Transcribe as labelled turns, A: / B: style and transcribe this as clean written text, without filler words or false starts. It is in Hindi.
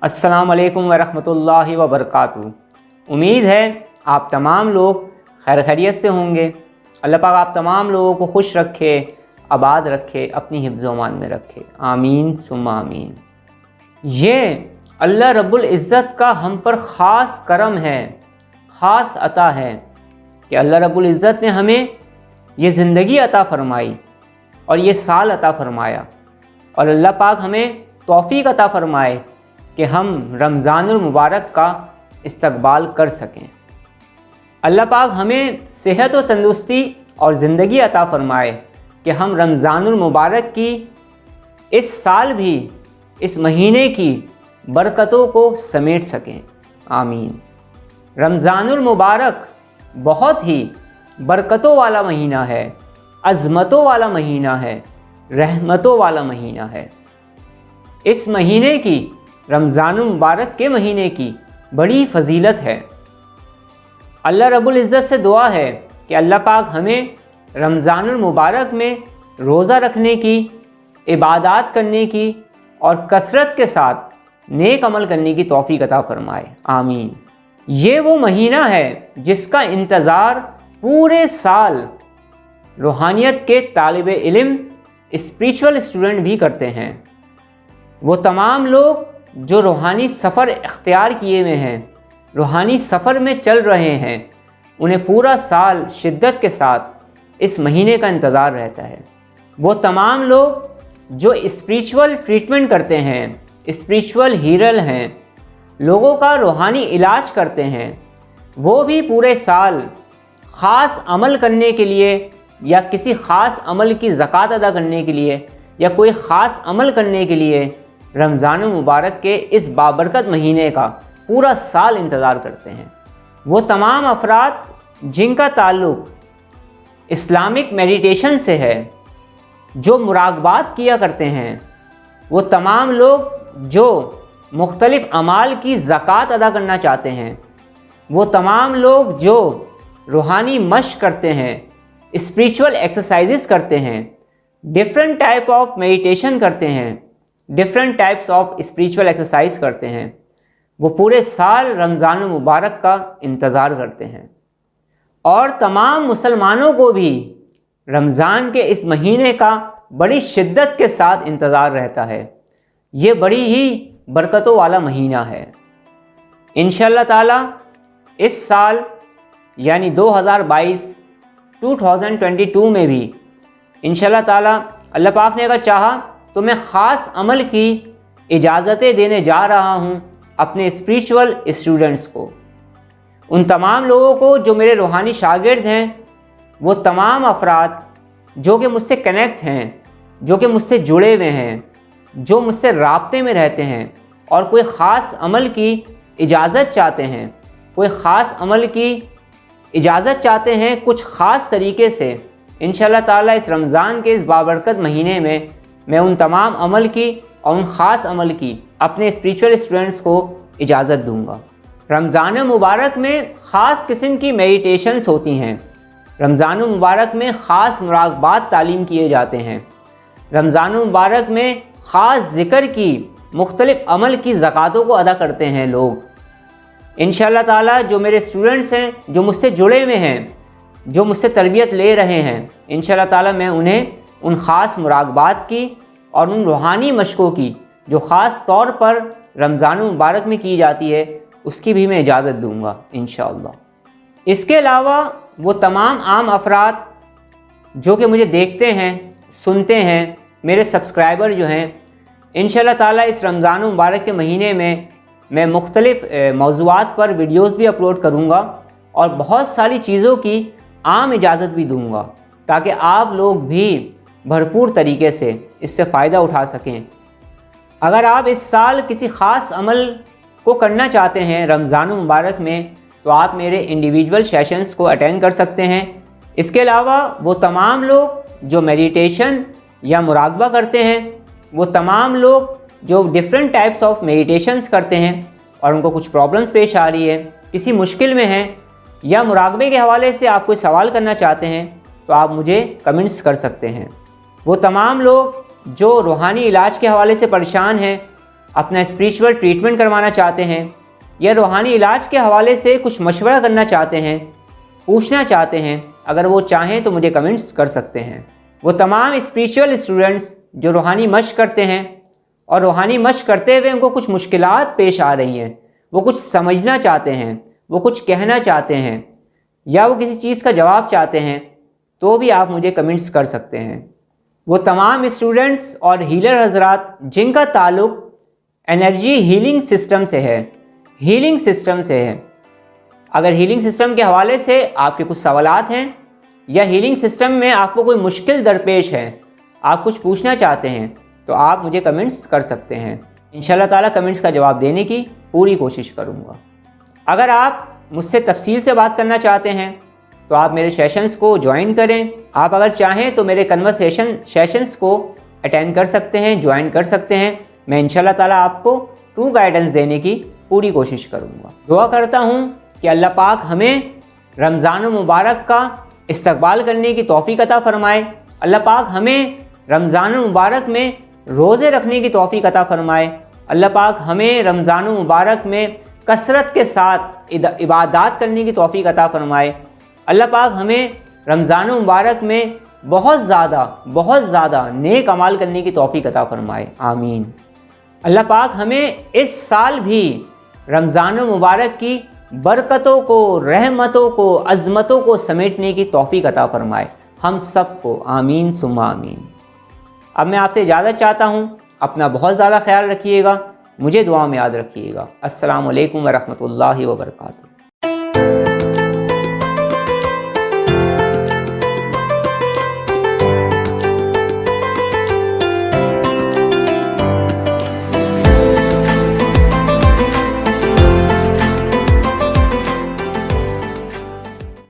A: अस्सलाम वालेकुम वरहमतुल्लाहि वबरकातुहू। उम्मीद है आप तमाम लोग खैर खैरियत से होंगे। अल्लाह पाक आप तमाम लोगों को खुश रखे, आबाद रखे, अपनी हिफ्ज़ अमान में रखे, आमीन सुम्मा आमीन। ये अल्लाह रब्बुल इज़्ज़त का हम पर ख़ास करम है, ख़ास अता है कि अल्लाह रब्बुल इज़्ज़त ने हमें ये ज़िंदगी अता फ़रमाई और ये साल अता फ़रमाया, और अल्लाह पाक हमें तौफ़ीक़ अता फ़रमाए कि हम रमज़ानुल मुबारक का इस्तक़बाल कर सकें। अल्लाह पाक हमें सेहत व तंदुरुस्ती और ज़िंदगी अता फ़रमाए कि हम रमज़ानुल मुबारक की इस साल भी इस महीने की बरकतों को समेट सकें, आमीन। रमज़ानुल मुबारक बहुत ही बरकतों वाला महीना है, अज़मतों वाला महीना है, रहमतों वाला महीना है। इस महीने की, रमज़ानुल मुबारक के महीने की बड़ी फ़जीलत है। अल्लाह रब्बुल इज़्ज़त से दुआ है कि अल्लाह पाक हमें रमज़ानुल मुबारक में रोज़ा रखने की, इबादत करने की और कसरत के साथ नेक अमल करने की तौफ़ीक़ अता फ़रमाए, आमीन। ये वो महीना है जिसका इंतज़ार पूरे साल रूहानियत के तालिब इल्म, स्पिरिचुअल स्टूडेंट भी करते हैं। वो तमाम लोग जो रूहानी सफ़र इख्तियार किए हुए हैं, रूहानी सफ़र में चल रहे हैं, उन्हें पूरा साल शिद्दत के साथ इस महीने का इंतज़ार रहता है। वो तमाम लोग जो स्पिरिचुअल ट्रीटमेंट करते हैं, स्पिरिचुअल हीलर हैं, लोगों का रूहानी इलाज करते हैं, वो भी पूरे साल ख़ास अमल करने के लिए या किसी ख़ास अमल की ज़कात अदा करने के लिए या कोई ख़ास अमल करने के लिए रमज़ानुल मुबारक के इस बाबरकत महीने का पूरा साल इंतज़ार करते हैं। वो तमाम अफराद जिनका ताल्लुक़ इस्लामिक मेडिटेशन से है, जो मुराक़बात किया करते हैं, वो तमाम लोग जो मुख्तलिफ़ अमाल की ज़कात अदा करना चाहते हैं, वो तमाम लोग जो रूहानी मश्क करते हैं, स्पिरिचुअल एक्सरसाइजेस करते हैं, डिफरेंट टाइप ऑफ मेडिटेशन करते हैं, different types of spiritual exercise करते हैं, वो पूरे साल रमज़ानुल मुबारक का इंतज़ार करते हैं। और तमाम मुसलमानों को भी रमज़ान के इस महीने का बड़ी शिद्दत के साथ इंतज़ार रहता है। ये बड़ी ही बरकतों वाला महीना है। इंशाअल्लाह ताला इस साल यानी 2022 में भी इंशाअल्लाह ताला अल्लाह पाक ने अगर चाहा तो मैं ख़ास अमल की इजाज़तें देने जा रहा हूँ अपने स्पिरिचुअल स्टूडेंट्स को, उन तमाम लोगों को जो मेरे रूहानी शागिर्द हैं, वो तमाम अफराद जो कि मुझसे कनेक्ट हैं, जो कि मुझसे जुड़े हुए हैं, जो मुझसे राब्ते में रहते हैं और कोई ख़ास अमल की इजाज़त चाहते हैं, कोई ख़ास अमल की इजाज़त चाहते हैं कुछ ख़ास तरीके से, इंशाअल्लाह ताला इस रमज़ान के इस बाबरकत महीने में मैं उन तमाम अमल की और उन ख़ास अमल की अपने स्पिरिचुअल स्टूडेंट्स को इजाज़त दूंगा। रमज़ान मुबारक में ख़ास किस्म की मेडिटेशंस होती हैं। रमज़ान मुबारक में ख़ास मुराक़बात तालीम किए जाते हैं। रमज़ान मुबारक में ख़ास ज़िक्र की मुख्तलिफ़ अमल की ज़कातों को अदा करते हैं लोग। इंशाअल्लाह ताला जो मेरे स्टूडेंट्स हैं, जो मुझसे जुड़े हुए हैं, जो मुझसे तरबियत ले रहे हैं, इंशाअल्लाह ताला मैं उन्हें उन ख़ास मुराक़बात की और उन रूहानी मशक़ों की जो ख़ास तौर पर रमज़ान मुबारक में की जाती है, उसकी भी मैं इजाज़त दूँगा इंशाअल्लाह। इसके अलावा वो तमाम आम अफराद जो कि मुझे देखते हैं, सुनते हैं, मेरे सब्सक्राइबर जो हैं, इंशाअल्लाह ताला इस रमज़ान मुबारक के महीने में मैं मुख्तलिफ़ मौज़ूआत पर वीडियोज़ भी अपलोड करूँगा और बहुत सारी चीज़ों की आम इजाज़त भी दूँगा ताकि आप लोग भी भरपूर तरीके से इससे फ़ायदा उठा सकें। अगर आप इस साल किसी ख़ास अमल को करना चाहते हैं रमज़ान मुबारक में, तो आप मेरे इंडिविजुअल सेशंस को अटेंड कर सकते हैं। इसके अलावा वो तमाम लोग जो मेडिटेशन या मुराक़बा करते हैं, वो तमाम लोग जो डिफरेंट टाइप्स ऑफ मेडिटेशंस करते हैं और उनको कुछ प्रॉब्लम्स पेश आ रही है, किसी मुश्किल में हैं या मुराक़बे के हवाले से आप कोई सवाल करना चाहते हैं, तो आप मुझे कमेंट्स कर सकते हैं। वो तमाम लोग जो रूहानी इलाज के हवाले से परेशान हैं, अपना स्पिरिचुअल ट्रीटमेंट करवाना चाहते हैं या रूहानी इलाज के हवाले से कुछ मशवरा करना चाहते हैं, पूछना चाहते हैं, अगर वो चाहें तो मुझे कमेंट्स कर सकते हैं। वो तमाम स्पिरिचुअल स्टूडेंट्स जो रूहानी मश्क करते हैं और रूहानी मश्क करते हुए उनको कुछ मुश्किलात पेश आ रही हैं, वो कुछ समझना चाहते हैं, वो कुछ कहना चाहते हैं या वो किसी चीज़ का जवाब चाहते हैं, तो भी आप मुझे कमेंट्स कर सकते हैं। वो तमाम स्टूडेंट्स और हीलर हजरात जिनका ताल्लुक़ एनर्जी हीलिंग सिस्टम से है, हीलिंग सिस्टम से है, अगर हीलिंग सिस्टम के हवाले से आपके कुछ सवालात हैं या हीलिंग सिस्टम में आपको कोई मुश्किल दरपेश है, आप कुछ पूछना चाहते हैं, तो आप मुझे कमेंट्स कर सकते हैं। इंशाल्लाह ताला कमेंट्स का जवाब देने की पूरी कोशिश करूँगा। अगर आप मुझसे तफसील से बात करना चाहते हैं तो आप मेरे सेशंस को ज्वाइन करें। आप अगर चाहें तो मेरे कन्वर्सेशन सेशंस को अटेंड कर सकते हैं, ज्वाइन कर सकते हैं। मैं इंशाल्लाह ताला आपको ट्रू गाइडेंस देने की पूरी कोशिश करूँगा। दुआ करता हूँ कि अल्लाह पाक हमें रमज़ान मुबारक का इस्तकबाल करने की तौफ़ीक़ अता फ़रमाए। अल्लाह पाक हमें रमज़ान मुबारक में रोज़े रखने की तौफ़ीक़ अता फ़रमाए। अल्लाह पाक हमें रमज़ान मुबारक में कसरत के साथ इबादत करने की तौफ़ीक़ अता फ़रमाए। अल्लाह पाक हमें रमज़ान मुबारक में बहुत ज़्यादा नेक अमाल करने की तौफ़ीक़ अता फ़रमाए। आमीन। अल्लाह पाक हमें इस साल भी रमज़ान मुबारक की बरकतों को, रहमतों को, अज़मतों को समेटने की तौफ़ीक़ अता फ़रमाए हम सबको। आमीन सुम्मा आमीन। अब मैं आपसे इजाज़त चाहता हूँ। अपना बहुत ज़्यादा ख्याल रखिएगा, मुझे दुआ में याद रखिएगा। अस्सलामु अलैकुम व रहमतुल्लाहि व बरकातुहू।